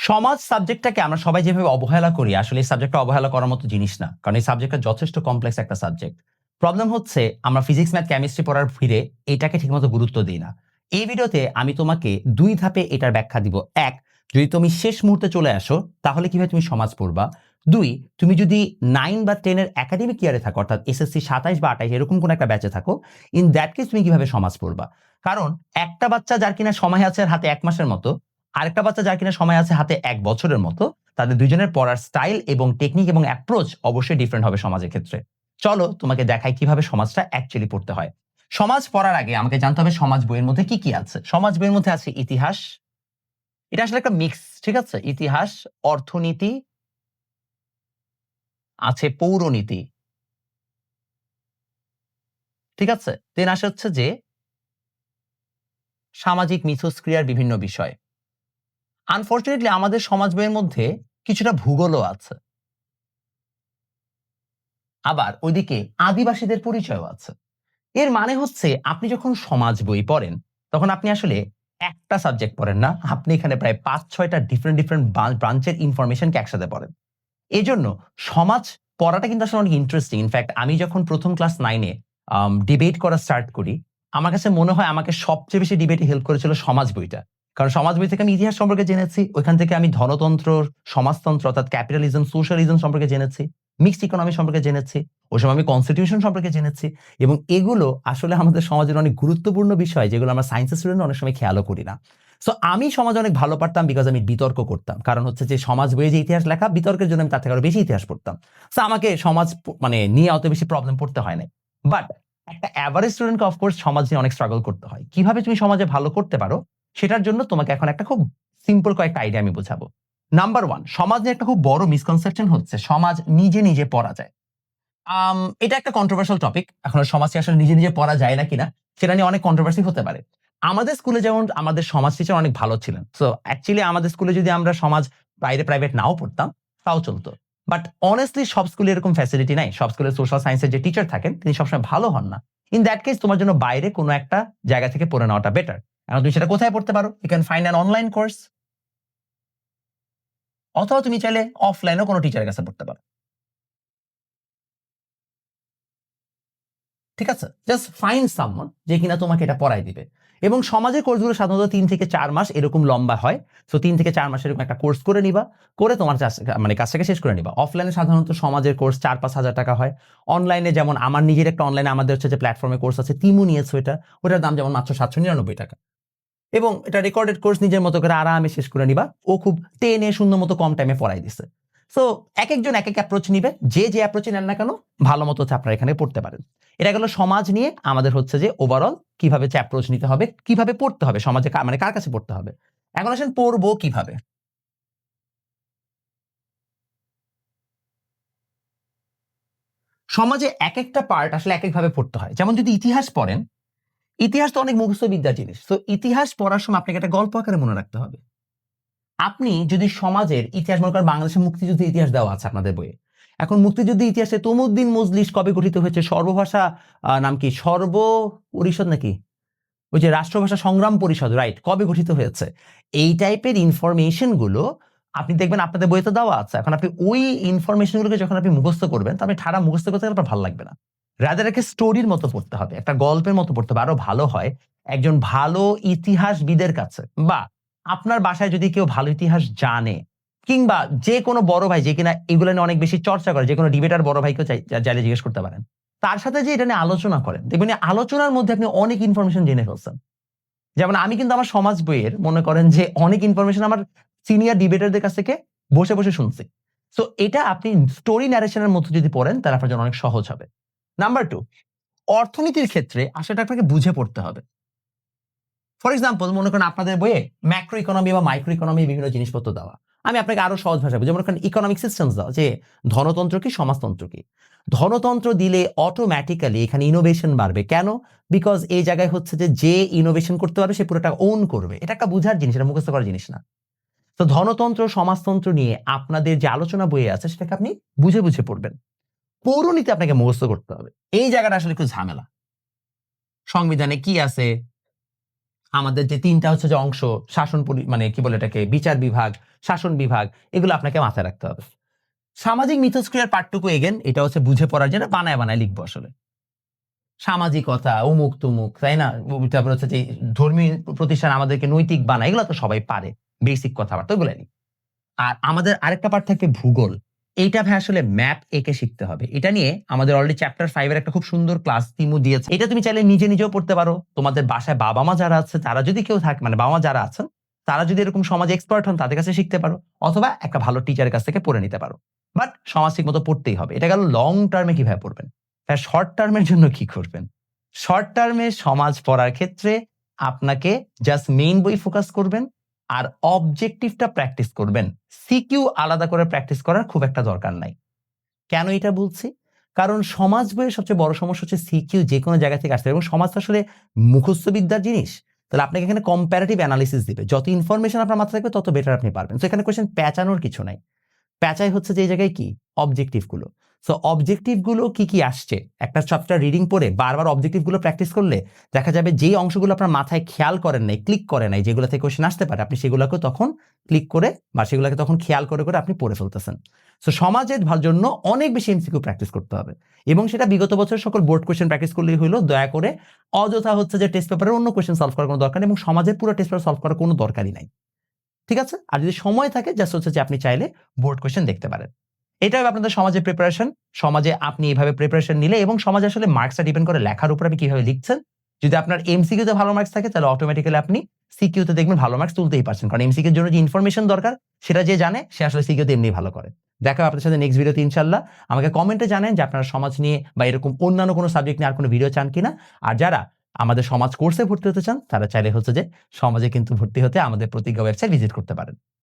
সমাজ সাবজেক্টটাকে আমরা সবাই যেভাবে অবহেলা করি, আসলে এই সাবজেক্টটা অবহেলা করার মতো জিনিস না। কারণ এই সাবজেক্টটা যথেষ্ট কমপ্লেক্স একটা সাবজেক্ট। প্রবলেম হচ্ছে আমরা ফিজিক্স, ম্যাথ, কেমিস্ট্রি পড়ার ভিড়ে এটাকে ঠিকমতো গুরুত্ব দিই না। এই ভিডিওতে আমি তোমাকে ২ ধাপে এটার ব্যাখ্যা দিব। ১, যদি তুমি শেষ মুহূর্তে চলে আসো, তাহলে কিভাবে তুমি সমাজ পড়বা। ২, তুমি যদি 9 বা 10 এর একাডেমিক ইয়ারে থাকো, অর্থাৎ এসএসসি ২৭ বা ২৮ এরকম কোন একটা ব্যাচে থাকো, ইন দ্যাট কেস তুমি কিভাবে সমাজ পড়বা। কারণ একটা বাচ্চা যার কিনা সময় আছে হাতে ১ মাসের মতো, আরেকটা বাচ্চা যার কিনা সময় আছে হাতে ১ বছরের মতো, তাদের দুজনের পড়ার স্টাইল এবং টেকনিক এবং অ্যাপ্রোচ অবশ্যই ডিফারেন্ট হবে সমাজের ক্ষেত্রে। চলো তোমাকে দেখাই কিভাবে সমাজটা অ্যাকচুয়ালি পড়তে হয়। সমাজ পড়ার আগে আমাকে জানতে হবে সমাজ বইয়ের মধ্যে কি কি আছে। সমাজ বইয়ের মধ্যে আছে ইতিহাস, এটা আসলে একটা মিক্স, ঠিক আছে? ইতিহাস, অর্থনীতি, আছে পৌরনীতি, ঠিক আছে? দেন আসে হচ্ছে যে সামাজিক মিথস্ক্রিয়ার বিভিন্ন বিষয়। আনফরচুনেটলি আমাদের সমাজ বইয়ের মধ্যে কিছুটা ভূগোলও আছে। আবার ওইদিকে আদিবাসীদের পরিচয়ও আছে। এর মানে হচ্ছে আপনি যখন সমাজ বই পড়েন, তখন আপনি আসলে একটা সাবজেক্ট পড়েন না। আপনি এখানে প্রায় ৫-৬ টা ডিফারেন্ট ব্রাঞ্চের ইনফরমেশনকে একসাথে পড়েন। এজন্য সমাজ পড়াটা কিন্তু আসলে অনেক ইন্টারেস্টিং। ইনফেক্ট আমি যখন ১ম ক্লাস 9 এ ডিবেট করা স্টার্ট করি, আমার কাছে মনে হয় আমাকে সবচেয়ে বেশি ডিবেটে হেল্প করেছিল সমাজ বইটা। কারণ সমাজ বই থেকে আমি ইতিহাস সম্পর্কে জেনেছি। ওইখান থেকে আমি ধনতন্ত্র, সমাজতন্ত্র অর্থাৎ ক্যাপিটালিজম, সোশ্যালিজম সম্পর্কে জেনেছি। মিক্সড ইকোনমি সম্পর্কে জেনেছি। ওই সময় আমি কনস্টিটিউশন সম্পর্কে জেনেছি। এবং এগুলো আসলে আমাদের সমাজের অনেক গুরুত্বপূর্ণ বিষয়, যেগুলো আমরা সায়েন্সের স্টুডেন্ট অনেক সময় খেয়ালও করি না। সো আমি সমাজ অনেক ভালো পারতাম বিকজ আমি বিতর্ক করতাম। কারণ হচ্ছে যে সমাজ বইয়ে যে ইতিহাস লেখা, বিতর্কের জন্য আমি তার থেকে আরো বেশি ইতিহাস পড়তাম। সো আমাকে সমাজ মানে নিয়ে অত বেশি প্রবলেম পড়তে হয় নাই। বাট একটা এভারেজ স্টুডেন্টকে অফকোর্স সমাজ নিয়ে অনেক স্ট্রাগল করতে হয়। কিভাবে তুমি সমাজে ভালো করতে পারো, সেটার জন্য তোমাকে এখন একটা খুব সিম্পল কয়েকটা আইডিয়া আমি বোঝাবো। নাম্বার 1, সমাজ নিয়ে একটা খুব বড় মিসকনসেপশন হচ্ছে সমাজ নিজে, নিজে পড়া যায়। এটা একটা কন্ট্রোভার্সিয়াল টপিক। এখন সমাজকে আসলে নিজে, নিজে পড়া যায় না কিনা, সেটা নিয়ে অনেক কন্ট্রোভার্সি হতে পারে। আমাদের স্কুলে যেমন আমাদের সমাজ টিচার অনেক ভালো ছিলেন। সো অ্যাকচুয়ালি আমাদের স্কুলে যদি আমরা সমাজ বাইরে প্রাইভেট নাও পড়তাম, তাও চলত। বাট honestly সব স্কুলে এরকম ফ্যাসিলিটি নাই। সব স্কুলে সোশ্যাল সায়েন্স এর যে টিচার থাকেন, তিনি সবসময় ভালো হন না। ইন দ্যাট কেস তোমার জন্য বাইরে কোন একটা জায়গা থেকে পড়ে নেওয়াটা বেটার। এখন তুমি সেটা কোথায় পড়তে পারো? You can find an online course, অথবা তুমি চাইলে অফলাইনেও কোন টিচারের কাছে পড়তে পারো। ঠিক আছে? জাস্ট ফাইন্ড সামওয়ান যে কিনা তোমাকে এটা পড়ায় দিবে। এবং সমাজের কোর্সগুলো সাধারণত ৩ থেকে ৪ মাস এরকম লম্বা হয়। সো ৩ থেকে ৪ মাসের এরকম একটা কোর্স করে নিবা। করে তোমার মানে কাজটাকে শেষ করে নিবা। অফলাইনে সাধারণত সমাজের কোর্স ৪-৫ হাজার টাকা হয়। অনলাইনে যেমন আমার নিজের একটা অনলাইনে আমাদের হচ্ছে যে প্ল্যাটফর্মে কোর্স আছে, তিমু নিয়েছে ওইটা। ওটার দাম যেমন মাত্র ৳৭৯৯ এবং এটা রেকর্ডেড কোর্স নিজের মতো করে আরামে শেষ করে নিবা। ও খুব টেনে সুন্দর মতো কম টাইমে পড়ায় দিছে। সো একেকজন একেক অ্যাপ্রোচ নিবে। যে অ্যাপ্রোচে নেন না কেন, ভালো মতো হচ্ছে আপনারা এখানে পড়তে পারেন। এটা গেল সমাজ নিয়ে আমাদের হচ্ছে যে ওভারঅল কিভাবে অ্যাপ্রোচ নিতে হবে, কিভাবে পড়তে হবে, সমাজে মানে কার কাছে পড়তে হবে। এখন আসেন পড়বো কিভাবে? সমাজে একেকটা পার্ট আসলে একেকভাবে পড়তে হয়। যেমন যদি ইতিহাস পড়েন, ইতিহাস তো অনেক মুখস্থ বিদ্যার জিনিস। সো ইতিহাস পড়ার সময় আপনাকে একটা গল্প আকারে মনে রাখতে হবে। আপনি যদি সমাজের ইতিহাস মনে করেন, বাংলাদেশের মুক্তিযুদ্ধের ইতিহাস দেওয়া আছে আপনাদের বইয়ে। এখন মুক্তিযুদ্ধের ইতিহাসে তমুদ্দিন মজলিস কবে গঠিত হয়েছে, সর্বভাষা নাম কি? পরিষদ নাকি? ওই যে রাষ্ট্রভাষা সংগ্রাম পরিষদ, রাইট, কবে গঠিত হয়েছে? এই টাইপের ইনফরমেশন গুলো আপনি দেখবেন আপনাদের বইতে দেওয়া আছে। এখন আপনি ওই ইনফরমেশন গুলোকে যখন আপনি মুখস্থ করবেন, তো আপনি ঠাড়া মুখস্থ করতে গেলে আপনার ভালো লাগবে না। রাদার একটা স্টোরির মতো পড়তে হবে, একটা গল্পের মতো পড়তে হবে। আরো ভালো হয় একজন ভালো ইতিহাসবিদের কাছে, বা আপনার বাসায় যদি কেউ ভালো ইতিহাস জানে, কিংবা যে কোনো বড় ভাই যে কিনা এগুলো নিয়ে অনেক বেশি চর্চা করে, যে কোনো ডিবেটার বড় ভাইকেও চাইলে জিজ্ঞেস করতে পারেন। তার সাথে যে এটা নিয়ে আলোচনা করেন, দেখবেন এই আলোচনার মধ্যে আপনি অনেক ইনফরমেশন জেনে ফেলছেন। যেমন আমি কিন্তু আমার সমাজ বইয়ের মনে করেন যে অনেক ইনফরমেশন আমার সিনিয়র ডিবেটারদের কাছ থেকে বসে, বসে শুনছি। সো এটা আপনি স্টোরি ন্যারেশন এর মধ্যে যদি পড়েন, তাহলে আপনার জন্য অনেক সহজ হবে। নাম্বার 2, অর্থনীতির ক্ষেত্রে আসলে আপনাকে বুঝে পড়তে হবে। ফর এক্সাম্পল মনে করেন আপনাদের বইয়ে ম্যাক্রো ইকোনমি বা মাইক্রো ইকোনমি বিভিন্ন জিনিসপত্র দেওয়া। আমি আপনাকে আরো সহজ ভাষায় বুঝাই। মনে করেন ইকোনমিক সিস্টেমস দেওয়া, যে ধনতন্ত্র কি, সমাজতন্ত্র কি। ধনতন্ত্র দিলে অটোমেটিক্যালি এখানে ইনোভেশন বাড়বে। কেন? বিকজ এই জায়গায় হচ্ছে যে ইনোভেশন করতে পারবে সে পুরোটা ওন করবে। এটা একটা বুঝার জিনিস, এটা মুখস্থ করার জিনিস না। তো ধনতন্ত্র, সমাজতন্ত্র নিয়ে আপনাদের যে আলোচনা বইয়ে আছে, সেটাকে আপনি বুঝে, বুঝে পড়বেন। পৌরনীতি আপনাকে মুখস্থ করতে হবে। এই জায়গাটা আসলে একটু ঝামেলা। সংবিধানে কি আছে? আমাদের যে 3টা হচ্ছে যে অংশ, মানে কি বলে এটাকে, বিচার বিভাগ, শাসন বিভাগ, এগুলো আপনাকে মাথায় রাখতে হবে। সামাজিক মিথস্ক্রিয়ার পার্টটুকু এগেন এটা হচ্ছে বুঝে পড়ার জন্য বানায় বানায় লিখবো আসলে। সামাজিকতা, অমুক তুমুক, তাই না? তারপর হচ্ছে যে ধর্মীয় প্রতিষ্ঠান আমাদেরকে নৈতিক বানায়, এগুলো তো সবাই পারে। বেসিক কথাবার্তা ওগুলো লিখ। আর আমাদের আরেকটা পার্ট থাকবে ভূগোল। এইটা ভাই আসলে ম্যাপ এঁকে শিখতে হবে। এটা নিয়ে আমাদের অলরেডি চ্যাপ্টার 5 এর একটা খুব সুন্দর ক্লাস তিমু দিয়েছে। এটা তুমি চাইলে নিজে নিজেও পড়তে পারো। তোমাদের বাসায় বাবা-মা যারা আছে তারা যদি কেউ থাকে, মানে বাবা-মা যারা আছেন তারা যদি এরকম সমাজে এক্সপার্ট হন তাদের কাছে শিখতে পারো। অথবা একটা ভালো টিচারের কাছ থেকে পড়ে নিতে পারো। বাট সমাজ ঠিক মতো পড়তেই হবে। এটা গেল লং টার্মে কিভাবে পড়বেন। শর্ট টার্মের জন্য কি করবেন? শর্ট টার্মে সমাজ পড়ার ক্ষেত্রে আপনাকে জাস্ট মেইন বই ফোকাস করবেন আর অবজেক্টিভটা প্র্যাকটিস করবেন। সিকিউ আলাদা করে প্র্যাকটিস করার খুব একটা দরকার নাই। কেন এটা বলছি? কারণ সমাজ বইয়ের সবচেয়ে বড় সমস্যা হচ্ছে সিকিউ যেকোনো জায়গা থেকে আসতে পারে এবং সমাজ তো আসলে মুখস্থ বিদ্যার জিনিস। তাহলে আপনাকে এখানে কম্পারেটিভ অ্যানালিসিস দিবে। যত ইনফরমেশন আপনার মাথায় থাকবে তত বেটার আপনি পারবেন। সো এখানে কোয়েশ্চেন পেঁচানোর কিছু নাই। প্যাঁচাই হচ্ছে যে এই জায়গায় কি অবজেক্টিভ গুলো। সো অবজেক্টিভ গুলো কি আসছে একটা চ্যাপ্টার রিডিং পড়ে বারবার অবজেক্টিভ গুলো প্র্যাকটিস করলে দেখা যাবে যেই অংশগুলো আপনার মাথায় খেয়াল করেন নাই, ক্লিক করেন নাই, যেগুলো থেকে কোশ্চেন আসতে পারে আপনি সেগুলোকে তখন ক্লিক করে বা সেগুলোকে তখন খেয়াল করে করে আপনি পড়ে ফেলতেছেন। সো সমাজের জন্য অনেক বেশি এমসিকিউ প্র্যাকটিস করতে হবে এবং সেটা বিগত বছরের সকল বোর্ড কোশ্চেন প্র্যাকটিস করলেই হলো। দয়া করে অযথা হচ্ছে যে টেস্ট পেপারের অন্য কোশ্চেন সলভ করার কোনো দরকার নেই এবং সমাজের পুরো টেস্ট পেপার সলভ করার কোনো দরকারই নাই। ঠিক আছে? আর যদি সময় থাকে জাস্ট হচ্ছে যে আপনি চাইলে বোর্ড কোয়েশ্চেন দেখতে পারেন। এটা হবে আপনাদের সমাজের প্রিপারেশন। সমাজে আপনি এভাবে প্রিপারেশন নিলে এবং সমাজে আসলে মার্কসটা ডিপেন্ড করে লেখার উপর আপনি কিভাবে লিখছেন। যদি আপনার এমসিকিউ তে ভালো মার্কস থাকে তাহলে অটোমেটিক্যালি আপনি সিকিউ তে দেখবেন ভালো মার্কস তুলতেই পারছেন। কারণ এমসিকিউ এর জন্য যে ইনফরমেশন দরকার সেটা যে জানে সে আসলে সিকিউ তে এমনি ভালো করে। দেখা হবে আপনাদের সাথে নেক্সট ভিডিওতে ইনশাআল্লাহ। আমাকে কমেন্টে জানান যে আপনারা সমাজ নিয়ে বা এরকম অন্যান্য কোনো সাবজেক্ট নিয়ে আর কোনো ভিডিও চান কিনা। আর যারা আমাদের সমাজ কোর্সে ভর্তি হতে চান তারা চাইলে হচ্ছে যে সমাজে কিন্তু ভর্তি হতে আমাদের প্রতিজ্ঞা ওয়েবসাইট ভিজিট করতে পারেন।